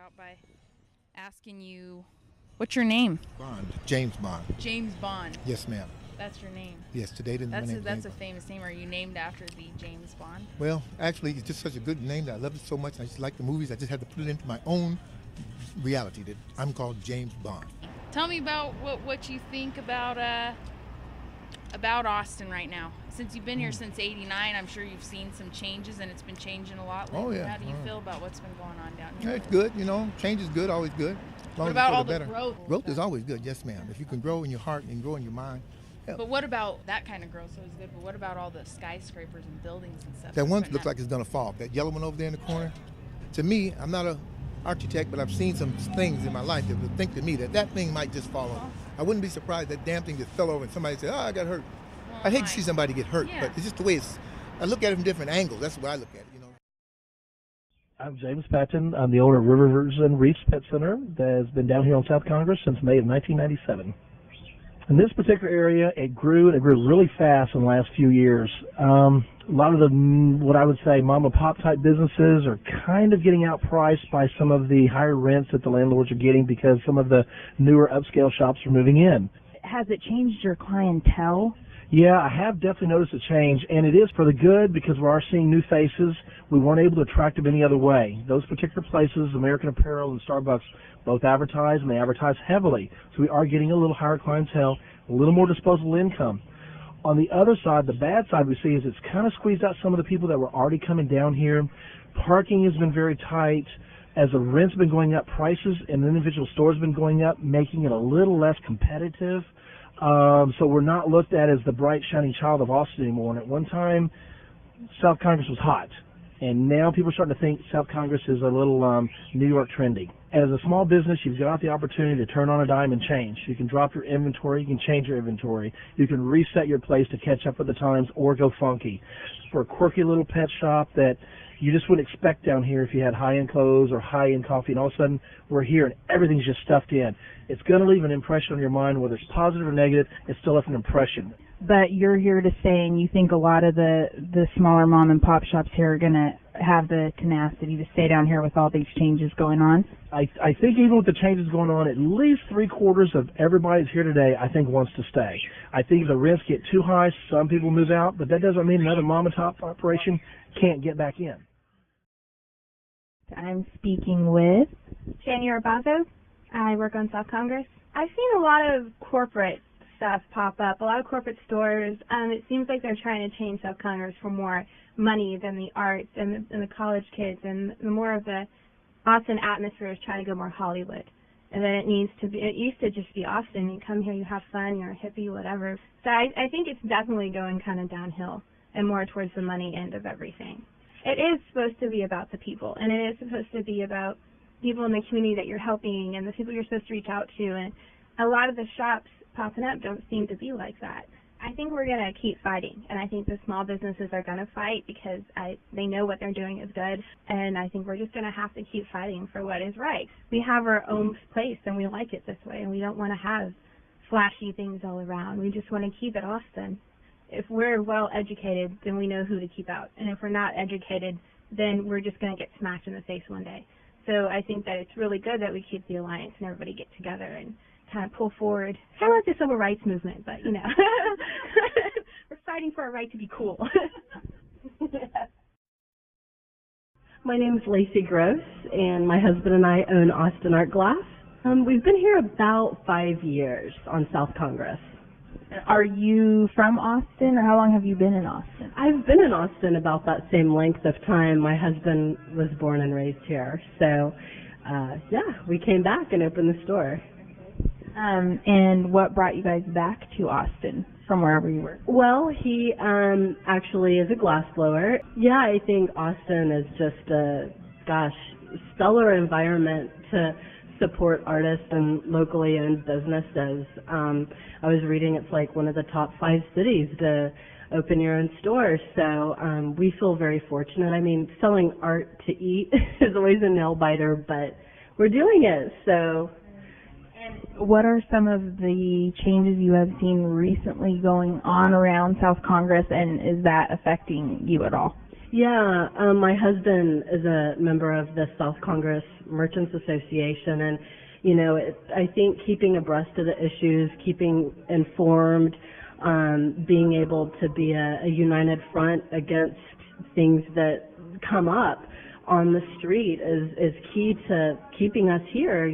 out by asking you, what's your name? Bond. James Bond. James Bond. Yes, ma'am. That's your name. Yes, today my name is That's James a Bond. famous name. Are you named after the James Bond? Well, actually, it's just such a good name that I love it so much. I just like the movies. I just had to put it into my own reality that I'm called James Bond. Tell me about what you think about Austin right now. Since you've been here since '89, I'm sure you've seen some changes, and it's been changing a lot lately. Oh, yeah. How do you feel about what's been going on down here? Yeah, it's good. You know, change is good, always good. As long What as about it's for all the the better. growth? Growth is always good, yes, ma'am. If you can grow in your heart and grow in your mind. Yeah. But what about that kind of growth? So it's good. But what about all the skyscrapers and buildings and stuff? That one looks like it's going to fall. That yellow one over there in the corner. To me, I'm not an architect, but I've seen some things in my life that would think to me that thing might just fall over. I wouldn't be surprised that damn thing just fell over and somebody said, "Oh, I got hurt." I hate to see somebody get hurt, but it's just the way I look at it from different angles. That's the way I look at it, you know. I'm James Patton. I'm the owner of Rivers and Reefs Pet Center that has been down here on South Congress since May of 1997. In this particular area, it grew really fast in the last few years. A lot of the, what I would say, mom and pop type businesses are kind of getting outpriced by some of the higher rents that the landlords are getting because some of the newer upscale shops are moving in. Has it changed your clientele? Yeah, I have definitely noticed a change, and it is for the good because we are seeing new faces. We weren't able to attract them any other way. Those particular places, American Apparel and Starbucks, both advertise, and they advertise heavily. So we are getting a little higher clientele, a little more disposable income. On the other side, the bad side we see is it's kind of squeezed out some of the people that were already coming down here. Parking has been very tight. As the rent's been going up, prices in individual stores have been going up, making it a little less competitive. So we're not looked at as the bright, shining child of Austin anymore. And at one time, South Congress was hot. And now people are starting to think South Congress is a little New York trendy. As a small business, you've got the opportunity to turn on a dime and change. You can drop your inventory. You can change your inventory. You can reset your place to catch up with the times or go funky. For a quirky little pet shop that you just wouldn't expect down here if you had high-end clothes or high-end coffee, and all of a sudden we're here and everything's just stuffed in. It's going to leave an impression on your mind, whether it's positive or negative. It still left an impression. But you're here to say, and you think a lot of the smaller mom and pop shops here are going to have the tenacity to stay down here with all these changes going on? I think even with the changes going on, at least 3/4 of everybody that's here today, I think, wants to stay. I think if the rents get too high, some people move out, but that doesn't mean another mom and pop operation can't get back in. I'm speaking with Shani Arbazo. I work on South Congress. I've seen a lot of corporate stuff pop up, a lot of corporate stores. It seems like they're trying to change South Congress for more money than the arts and the college kids, and the more of the Austin atmosphere is trying to go more Hollywood. And then it used to just be Austin. You come here, you have fun, you're a hippie, whatever. So I think it's definitely going kind of downhill and more towards the money end of everything. It is supposed to be about the people, and it is supposed to be about people in the community that you're helping and the people you're supposed to reach out to. And a lot of the shops popping up don't seem to be like that. I think we're going to keep fighting, and I think the small businesses are going to fight because they know what they're doing is good, and I think we're just going to have to keep fighting for what is right. We have our own place, and we like it this way, and we don't want to have flashy things all around. We just want to keep it Austin. If we're well educated, then we know who to keep out, and if we're not educated, then we're just going to get smacked in the face one day. So I think that it's really good that we keep the alliance and everybody get together and kind of pull forward, kind of like the civil rights movement, but, you know, we're fighting for our right to be cool. My name is Lacey Gross, and my husband and I own Austin Art Glass. We've been here about 5 years on South Congress. Are you from Austin, or how long have you been in Austin? I've been in Austin about that same length of time. My husband was born and raised here, so yeah, we came back and opened the store. And what brought you guys back to Austin from wherever you were? Well, he actually is a glass blower. Yeah, I think Austin is just a, stellar environment to support artists and locally owned businesses. I was reading it's like one of the top 5 cities to open your own store, so we feel very fortunate. I mean, selling art to eat is always a nail biter, but we're doing it, so. And what are some of the changes you have seen recently going on around South Congress, and is that affecting you at all? Yeah, my husband is a member of the South Congress Merchants Association, and I think keeping abreast of the issues, keeping informed, being able to be a united front against things that come up on the street is key to keeping us here.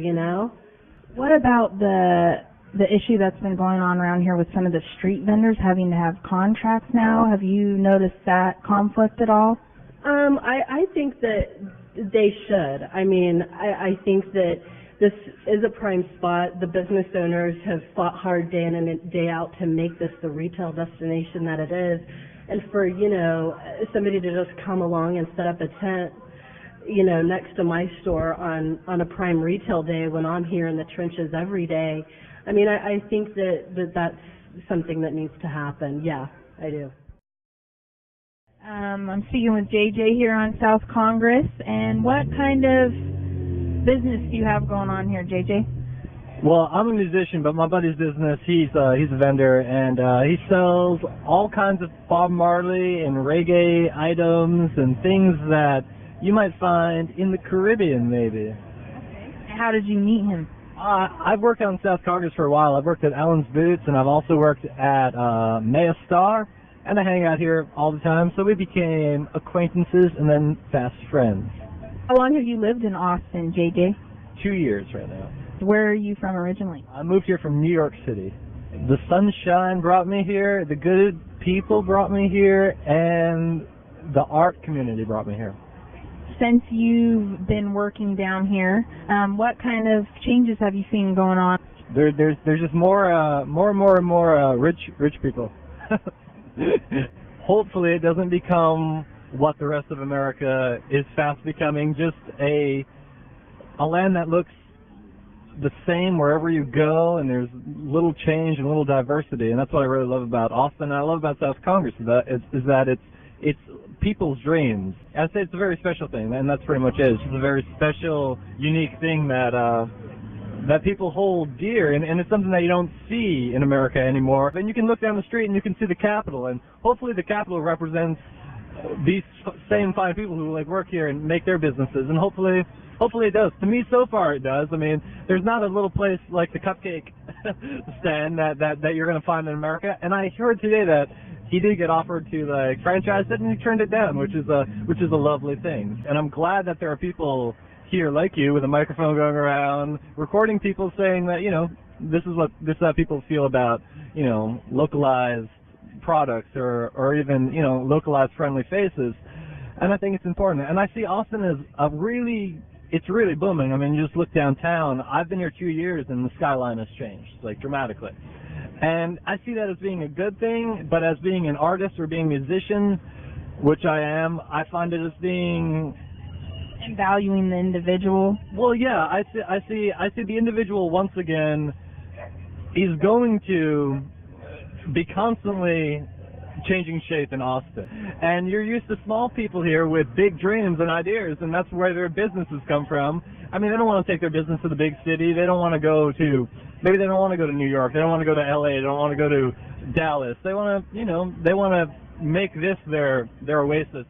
What about the issue that's been going on around here with some of the street vendors having to have contracts now? Have you noticed that conflict at all? I think that they should. I think that this is a prime spot. The business owners have fought hard day in and day out to make this the retail destination that it is. And for, somebody to just come along and set up a tent, next to my store on a prime retail day when I'm here in the trenches every day, I think that's something that needs to happen. Yeah, I do. I'm speaking with JJ here on South Congress, and what kind of business do you have going on here, JJ? Well, I'm a musician, but my buddy's business, he's a vendor, and he sells all kinds of Bob Marley and reggae items and things that you might find in the Caribbean, maybe. Okay. How did you meet him? I've worked on South Congress for a while. I've worked at Allen's Boots, and I've also worked at Maya Star, and I hang out here all the time, so we became acquaintances and then fast friends. How long have you lived in Austin, JJ? 2 years right now. Where are you from originally? I moved here from New York City. The sunshine brought me here, the good people brought me here, and the art community brought me here. Since you've been working down here, what kind of changes have you seen going on? There's just more rich people. Hopefully it doesn't become what the rest of America is fast becoming, just a land that looks the same wherever you go, and there's little change and little diversity, and that's what I really love about Austin, and I love about South Congress, is that it's people's dreams. I'd say it's a very special thing, and that's pretty much it. It's just a very special, unique thing that people hold dear, and it's something that you don't see in America anymore. And you can look down the street and you can see the Capitol, and hopefully the Capitol represents these same fine people who work here and make their businesses, and hopefully it does. To me, so far it does. There's not a little place like the Cupcake stand that you're going to find in America, and I heard today that he did get offered to franchise it, and he turned it down, which is a lovely thing. And I'm glad that there are people here like you with a microphone going around, recording people saying that, this is how people feel about, localized products or even, localized friendly faces. And I think it's important. And I see Austin as it's really booming. You just look downtown. I've been here 2 years and the skyline has changed, dramatically. And I see that as being a good thing, but as being an artist or being a musician, which I am, I find it as being... And valuing the individual? Well, yeah, I see the individual once again is going to be constantly changing shape in Austin. And you're used to small people here with big dreams and ideas, and that's where their businesses come from. They don't want to take their business to the big city. They don't want to go to, maybe they don't want to go to New York. They don't want to go to LA. They don't want to go to Dallas. They want to, they want to make this their oasis.